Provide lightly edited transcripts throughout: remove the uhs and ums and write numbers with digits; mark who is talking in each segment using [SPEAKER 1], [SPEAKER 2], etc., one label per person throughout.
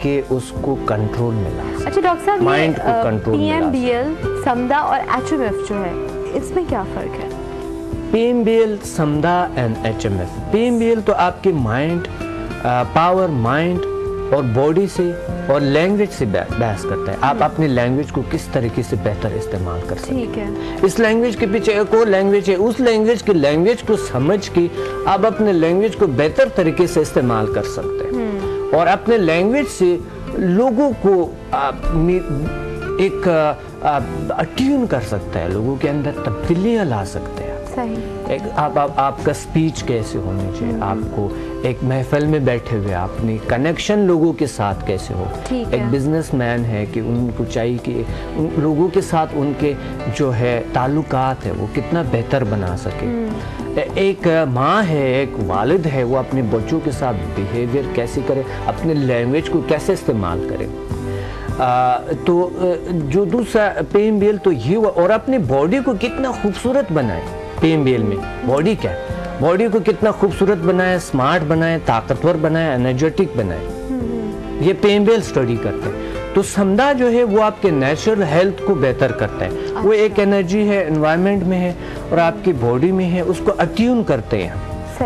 [SPEAKER 1] کہ اس کو کنٹرول میں لا سکے.
[SPEAKER 2] اچھا ڈاکٹر صاحب،
[SPEAKER 1] مائنڈ کو کنٹرول میں لا سکے.
[SPEAKER 2] PMBL، سمدہ اور HMF جو ہے، اس میں کیا فرق ہے؟
[SPEAKER 1] PMBL، سمدہ اینڈ HMF. PMBL تو آپ کے مائنڈ، پاور مائنڈ اور باڈی سے اور لینگویج سے بحث کرتا ہے. آپ اپنی لینگویج کو کس طریقے سے بہتر استعمال کر سکتے ہیں.
[SPEAKER 2] ٹھیک ہے.
[SPEAKER 1] اس لینگویج کے پیچھے ایک اور لینگویج ہے. اس لینگویج کو سمجھ کے آپ اپنے لینگویج کو بہتر طریقے سے استعمال کر سکتے ہیں اور اپنے لینگویج سے لوگوں کو ایک اٹیون کر سکتا ہے، لوگوں کے اندر تبدیلیاں لا سکتے ہیں. آپ کا سپیچ کیسے ہونی چاہیے، آپ کو ایک محفل میں بیٹھے ہوئے اپنی کنیکشن لوگوں کے ساتھ کیسے ہو. ایک بزنس مین ہے کہ ان کو چاہیے کہ لوگوں کے ساتھ ان کے جو ہے تعلقات ہے وہ کتنا بہتر بنا سکے. ایک ماں ہے، ایک والد ہے، وہ اپنے بچوں کے ساتھ بیہیویئر کیسے کرے، اپنے لینگویج کو کیسے استعمال کرے. تو جو دوسرا PMBL تو یہ ہوا. اور اپنی باڈی کو کتنا خوبصورت بنائے. PMBL میں باڈی کیا ہے، باڈی کو کتنا خوبصورت بنائے، سمارٹ بنائے، طاقتور بنائے، انرجیٹک بنائے. یہ PMBL اسٹڈی کرتے ہیں. تو سمدہ جو ہے وہ آپ کے نیچرل ہیلتھ کو بہتر کرتا ہے. وہ ایک انرجی ہے، انوائرمنٹ میں ہے اور آپ کی باڈی میں ہے، اس کو اٹیون کرتے ہیں،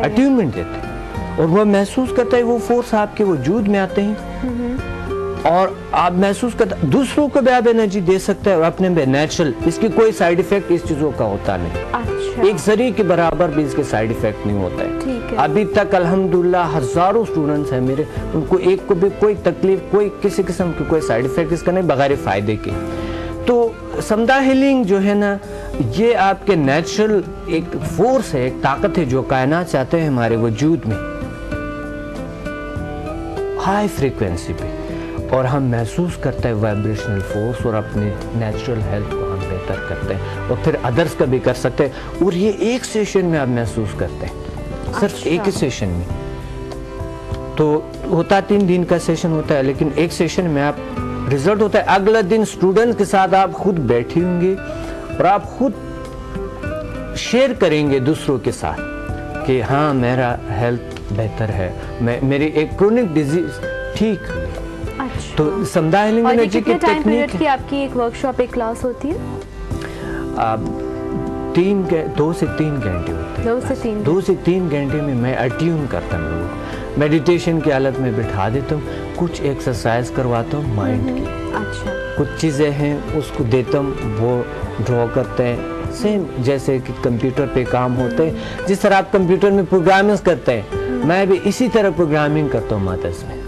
[SPEAKER 1] اٹیونمنٹ دیتے ہیں اور وہ محسوس کرتا ہے، وہ فورس آپ کے وجود میں آتے ہیں اور آپ محسوس کرتے ہیں. دوسروں کو بھی آپ انرجی دے سکتے ہیں اور اپنے میں نیچرل. اس کی کوئی سائیڈ ایفیکٹ اس چیزوں کا ہوتا نہیں. ایک ذریعے کے برابر بھی اس کے سائیڈ ایفیکٹ نہیں ہوتا ہے. ابھی تک الحمدللہ ہزاروں اسٹوڈنٹس ہیں میرے، ان کو ایک کو بھی کوئی تکلیف، کوئی کسی قسم کی کوئی سائیڈ ایفیکٹ اس کا نہیں، بغیر فائدے کے. تو سمدہ ہیلنگ جو ہے نا، یہ آپ کے نیچرل ایک فورس ہے، ایک طاقت ہے جو کائنات چاہتے ہیں ہمارے وجود میں ہائی فریکوینسی پہ، اور ہم محسوس کرتے ہیں وائبریشنل فورس اور اپنے نیچرل ہیلتھ کو ہم بہتر کرتے ہیں اور پھر ادرس کا بھی کر سکتے ہیں. اور یہ ایک سیشن میں آپ محسوس کرتے ہیں، صرف ایک ہی سیشن میں. تو ہوتا 3 دن کا سیشن ہوتا ہے، لیکن ایک سیشن میں آپ رزلٹ ہوتا ہے. اگلا دن اسٹوڈنٹ کے ساتھ آپ خود بیٹھے ہوں گے اور آپ خود شیئر کریں گے دوسروں کے ساتھ کہ ہاں میرا ہیلتھ بہتر ہے، میری ایک کرونک ڈیزیز ٹھیک ہوئی. تو سمدہ ہیلنگ انرجی کی ٹیکنیک
[SPEAKER 2] کی آپ کی ایک ورکشاپ، ایک کلاس ہوتی ہے؟
[SPEAKER 1] 2 سے 3 گھنٹے ہوتے ہیں. 2 سے 3 گھنٹے میں میں اٹیون کرتا ہوں لوگوں کو، میڈیٹیشن کی حالت میں بٹھا دیتا ہوں، کچھ ایکسرسائز کرواتا ہوں مائنڈ کی. کچھ چیزیں ہیں اس کو دیتا ہوں، وہ ڈرا کرتے ہیں. سیم جیسے کہ کمپیوٹر پہ کام ہوتے ہیں، جس طرح آپ کمپیوٹر میں پروگرامنگ کرتے ہیں، میں بھی اسی طرح پروگرامنگ کرتا ہوں مادرس میں.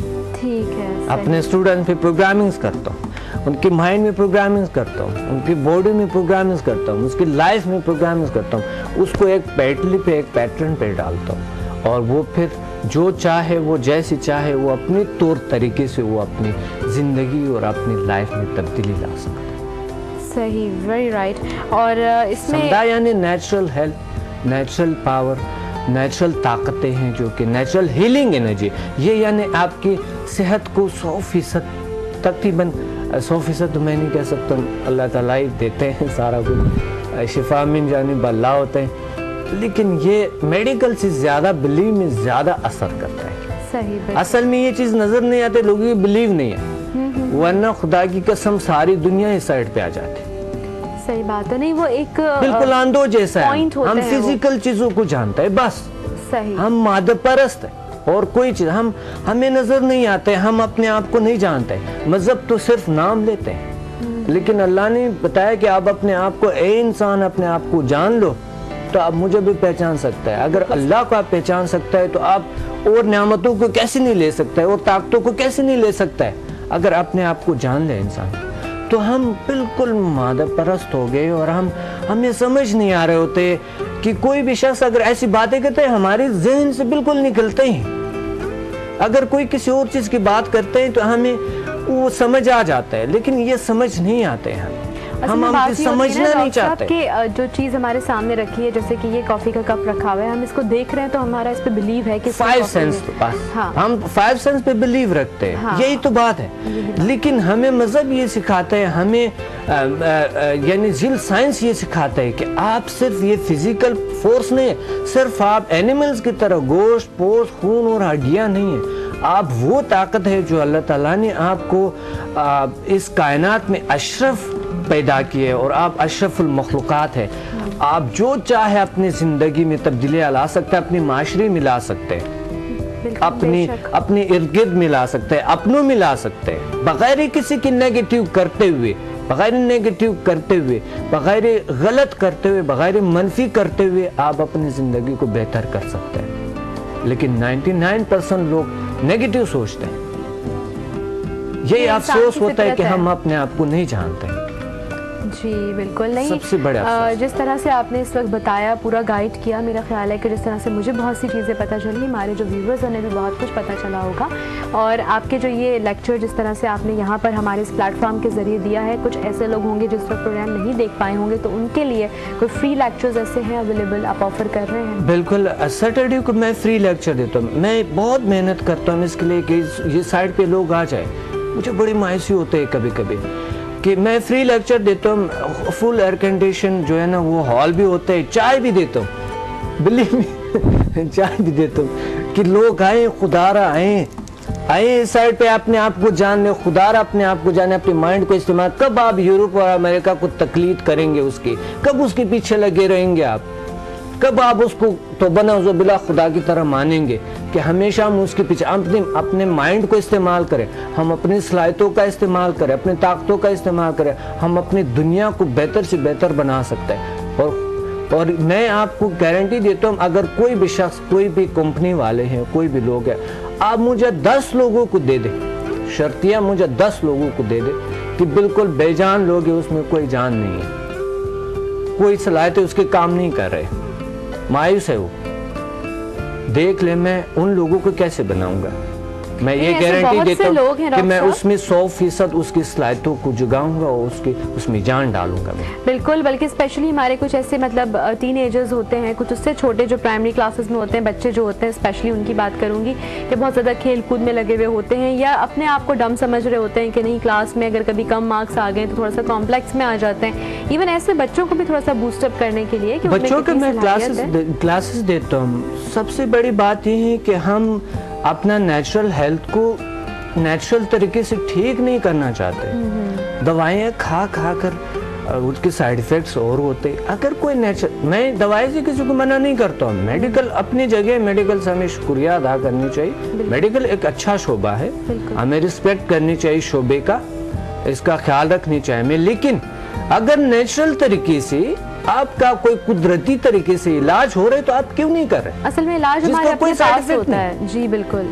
[SPEAKER 1] اپنے اسٹوڈنٹ پہ پروگرامنگ کرتا ہوں، ان کے مائنڈ میں پروگرامنگ کرتا ہوں، ان کی باڈی میں پروگرامنگ کرتا ہوں، اس کی لائف میں پروگرامنگ کرتا ہوں. اس کو ایک پیٹلی پہ، ایک پیٹرن پہ ڈالتا ہوں اور وہ پھر جو چاہے، وہ جیسی چاہے، وہ اپنے طور طریقے سے وہ اپنی زندگی اور اپنی لائف میں تبدیلی لا سکتا ہے.
[SPEAKER 2] صحیح، ویری رائٹ. اور اس میں
[SPEAKER 1] سمدہ یعنی natural health, natural power, natural طاقتیں ہیں جو کہ نیچرل ہیلنگ انرجی. یہ یعنی آپ کی صحت کو 100%، تقریباً 100% تو میں نہیں کہہ سکتا ہوں، اللہ تعالیٰ ہی دیتے ہیں سارا کچھ، شفا من جانب اللہ ہوتے ہیں، لیکن یہ میڈیکل سے زیادہ بلیو میں زیادہ اثر کرتا ہے.
[SPEAKER 2] صحیح.
[SPEAKER 1] اصل میں یہ چیز نظر نہیں آتے، لوگوں کی بلیو نہیں ہے، ورنہ خدا کی قسم ساری دنیا اس سائڈ پہ آ جاتی.
[SPEAKER 2] صحیح بات ہے. نہیں، وہ ایک
[SPEAKER 1] بالکل آندھو جیسا ہے، ہم فزیکل چیزوں کو جانتے ہیں بس.
[SPEAKER 2] صحیح.
[SPEAKER 1] ہم مادہ پرست ہیں اور کوئی چیز ہمیں نظر نہیں آتے، ہم اپنے آپ کو نہیں جانتے. مذہب تو صرف نام لیتے ہیں، لیکن اللہ نے بتایا کہ آپ اپنے آپ کو، اے انسان اپنے آپ کو جان لو تو آپ مجھے بھی پہچان سکتا ہے. اگر اللہ کو آپ پہچان سکتا ہے تو آپ اور نعمتوں کو کیسے نہیں لے سکتا ہے اور طاقتوں کو کیسے نہیں لے سکتا ہے. اگر اپنے آپ کو جان لے انسان تو ہم بالکل مادہ پرست ہو گئے اور ہمیں سمجھ نہیں آ رہے ہوتے کہ کوئی بھی شخص اگر ایسی باتیں کرتے ہیں ہمارے ذہن سے بالکل نکلتے ہیں. اگر کوئی کسی اور چیز کی بات کرتے ہیں تو ہمیں وہ سمجھ آ جاتا ہے، لیکن یہ سمجھ نہیں آتے ہیں. ہم سمجھنا نہیں چاہتے
[SPEAKER 2] کہ جو چیز ہمارے سامنے رکھی ہے، جیسے کہ یہ کافی کا کپ رکھا ہوا ہے، ہم اس کو دیکھ رہے ہیں تو ہمارا اس پہ بلیو ہے کہ
[SPEAKER 1] 5 سینس، ہم 5 سینس پہ بلیو رکھتے ہیں. یہی تو بات ہے. لیکن ہمیں مذہب یہ سکھاتا ہے، ہمیں یعنی ذیل سائنس یہ سکھاتا ہے کہ آپ صرف یہ فزیکل فورس نہیں ہے، صرف آپ اینیملز کی طرح گوشت، پوست، خون اور ہڈیاں نہیں ہیں. آپ وہ طاقت ہے جو اللہ تعالیٰ نے آپ کو اس کائنات میں اشرف پیدا کیے اور آپ اشرف المخلوقات ہے. آپ جو چاہے اپنی زندگی میں تبدیلیاں لا سکتے ہیں, اپنی معاشرے میں لا سکتے ہیں, اپنی ارد گرد میں لا سکتے ہیں, اپنوں میں لا سکتے ہیں, بغیر کسی کی نیگیٹیو کرتے ہوئے, بغیر غلط کرتے ہوئے, بغیر منفی کرتے ہوئے آپ اپنی زندگی کو بہتر کر سکتے ہیں. لیکن 99% لوگ نیگیٹیو سوچتے ہیں. یہی افسوس ہوتا ہے کہ ہم اپنے آپ کو نہیں جانتے.
[SPEAKER 2] جی بالکل نہیں.
[SPEAKER 1] سب سے بڑا
[SPEAKER 2] جس طرح سے آپ نے اس وقت بتایا, پورا گائیڈ کیا, میرا خیال ہے کہ جس طرح سے مجھے بہت سی چیزیں پتہ چلی, ہمارے جو ویورز انہیں بھی بہت کچھ پتہ چلا ہوگا. اور آپ کے جو یہ لیکچر جس طرح سے آپ نے یہاں پر ہمارے اس پلیٹ فارم کے ذریعے دیا ہے, کچھ ایسے لوگ ہوں گے جس وقت پروگرام نہیں دیکھ پائے ہوں گے, تو ان کے لیے کوئی فری لیکچرز ایسے ہیں اویلیبل آپ آفر کر رہے ہیں؟
[SPEAKER 1] بالکل, سیٹرڈے کو میں فری لیکچر دیتا ہوں. میں بہت محنت کرتا ہوں اس کے لیے کہ یہ سائٹ پہ لوگ آ جائیں. مجھے بڑی مایوسی ہوتی ہے کبھی کبھی کہ میں فری لیکچر دیتا ہوں, فل ایئر کنڈیشن جو ہے نا وہ ہال بھی ہوتا ہے, چائے بھی دیتا ہوں, بلیو می چائے بھی دیتا ہوں کہ لوگ آئیں, خدارا آئیں اس سائڈ پہ اپنے آپ کو جان لیں, خدارا اپنے آپ کو جانے, اپنے مائنڈ کو استعمال. کب آپ یورپ اور امریکہ کو تقلید کریں گے اس کی, کب اس کے پیچھے لگے رہیں گے آپ, کب آپ اس کو توبہ نعوذ باللہ خدا کی طرح مانیں گے کہ ہمیشہ ہم اس کے پیچھے اپنے مائنڈ کو استعمال کریں, ہم اپنی صلاحیتوں کا استعمال کریں, اپنی طاقتوں کا استعمال کریں, ہم اپنی دنیا کو بہتر سے بہتر بنا سکتے ہیں. اور میں آپ کو گارنٹی دیتا ہوں, اگر کوئی بھی شخص, کوئی بھی کمپنی والے ہیں, کوئی بھی لوگ ہیں, آپ مجھے 10 لوگوں کو دے دیں, شرطیہ مجھے 10 لوگوں کو دے دیں کہ بالکل بے جان لوگ ہیں, اس میں کوئی جان نہیں ہے, کوئی صلاحیتیں اس کے کام نہیں کر رہے, مایوس ہے وہ, دیکھ لیں میں ان لوگوں کو کیسے بناؤں گا. میں یہ گارنٹی دیتا ہوں کہ میں اس میں 100% اس کی صلاحیتوں کو جگاؤں گا اور اس میں جان ڈالوں گا.
[SPEAKER 2] بالکل, بلکہ اسپیشلی ہمارے کچھ ایسے مطلب ٹین ایجرز ہوتے ہیں, کچھ اس سے چھوٹے جو پرائمری کلاسز میں ہوتے ہیں بچے جو ہوتے ہیں, اسپیشلی ان کی بات کروں گی کہ بہت زیادہ کھیل کود میں لگے ہوئے ہوتے ہیں, یا اپنے آپ کو ڈم سمجھ رہے ہوتے ہیں کہ نہیں کلاس میں اگر کبھی کم مارکس آ گئے تو تھوڑا سا کمپلیکس میں آ جاتے ہیں. ایون ایسے بچوں کو بھی تھوڑا سا بوسٹ اپ کرنے کے لیے
[SPEAKER 1] بچوں کے میں کلاسز دیتا ہوں. سب سے بڑی بات یہ ہے کہ ہم اپنا نیچرل ہیلتھ کو نیچرل طریقے سے ٹھیک نہیں کرنا چاہتے. دوائیں کھا کر اس کے سائیڈ ایفیکٹس اور ہوتے. اگر کوئی میں دوائی سے کسی کو منع نہیں کرتا ہوں, میڈیکل اپنی جگہ, میڈیکل سے ہمیں شکریہ ادا کرنی چاہیے. میڈیکل ایک اچھا شعبہ ہے, ہمیں رسپیکٹ کرنی چاہیے شعبے کا, اس کا خیال رکھنی چاہیے ہمیں. لیکن اگر نیچرل طریقے سے آپ کا کوئی قدرتی طریقے سے علاج ہو رہا ہے تو آپ کیوں نہیں کر رہے؟
[SPEAKER 2] اصل میں علاج ہمارے اپنے پاس ہوتا ہے. جی بالکل,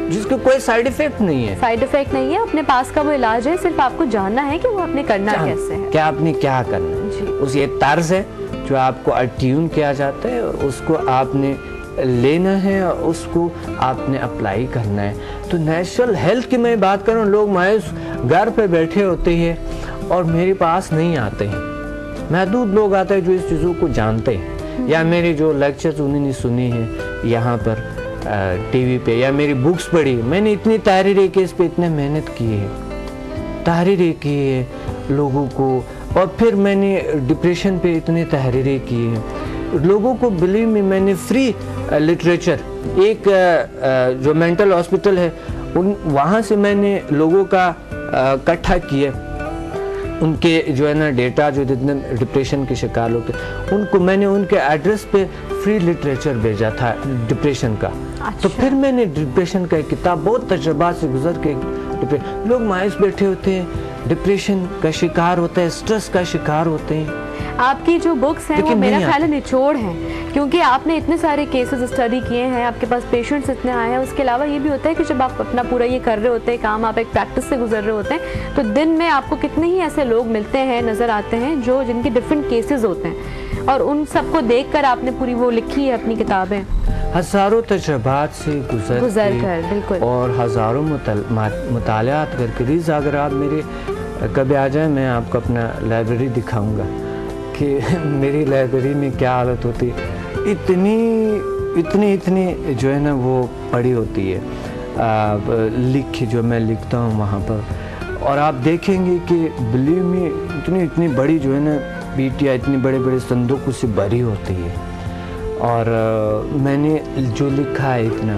[SPEAKER 1] جس کو کوئی سائیڈ ایفیکٹ نہیں ہے.
[SPEAKER 2] سائیڈ ایفیکٹ نہیں ہے, اپنے پاس کا وہ علاج ہے, صرف آپ کو جاننا ہے کہ وہ آپ نے کرنا کیسے ہے,
[SPEAKER 1] کیا آپ نے کیا کرنا ہے. اس یہ طرز ہے جو آپ کو اٹیون کیا جاتا ہے, اور اس کو آپ نے لینا ہے, اور اس کو آپ نے اپلائی کرنا ہے. تو نیچرل ہیلتھ کی میں بات کروں, لوگ مایوس گھر پہ بیٹھے ہوتے ہیں اور میرے پاس نہیں آتے ہیں. محدود لوگ آتے ہیں جو اس چیزوں کو جانتے ہیں, یا میرے جو لیکچرز انہوں نے سنی ہیں یہاں پر ٹی وی پہ, یا میری بکس پڑھی. میں نے اتنی تحریریں کی, اس پہ اتنے محنت کی ہے, تحریریں کی ہے لوگوں کو, اور پھر میں نے ڈپریشن پہ اتنی تحریریں کی ہیں لوگوں کو. بلیو میں, میں نے فری لٹریچر, ایک جو مینٹل ہاسپٹل ہے وہاں سے میں نے لوگوں کا اکٹھا کیا, ان کے جو ہے نا ڈیٹا, جو جتنے ڈپریشن کے شکار ہوتے ان کو میں نے ان کے ایڈریس پہ فری لٹریچر بھیجا تھا ڈپریشن کا. تو پھر میں نے ڈپریشن کا ایک کتاب, بہت تجربات سے گزر کے, لوگ مایوس بیٹھے ہوتے ہیں, ڈپریشن کا شکار ہوتے ہیں, سٹریس کا شکار ہوتے ہیں.
[SPEAKER 2] آپ کی جو بکس ہیں وہ میرا خیال ہے نچوڑ ہیں, کیونکہ آپ نے اتنے سارے کیسز اسٹڈی کیے ہیں, آپ کے پاس پیشنٹس اتنے آئے ہیں. اس کے علاوہ یہ بھی ہوتا ہے کہ جب آپ اپنا پورا یہ کر رہے ہوتے ہیں کام, آپ ایک پریکٹس سے گزر رہے ہوتے ہیں, تو دن میں آپ کو کتنے ہی ایسے لوگ ملتے ہیں, نظر آتے ہیں, جن کے ڈفرینٹ کیسز ہوتے ہیں, اور ان سب کو دیکھ کر آپ نے پوری وہ لکھی ہے اپنی کتابیں.
[SPEAKER 1] ہزاروں تجربات سے گزر کر,
[SPEAKER 2] بالکل,
[SPEAKER 1] اور ہزاروں مطالعات کر کے. اگر آپ میرے کبھی آ جائیں, میں آپ کو اپنا لائبریری دکھاؤں گا کہ میری لائبریری میں کیا حالت ہوتی ہے. اتنی جو ہے نا وہ پڑی ہوتی ہے, جو میں لکھتا ہوں وہاں پر, اور آپ دیکھیں گے کہ بلیو میں اتنی بڑی جو ہے نا پیٹیاں, اتنی بڑے بڑے صندوق سے بھری ہوتی ہے. اور میں نے جو لکھا ہے اتنا,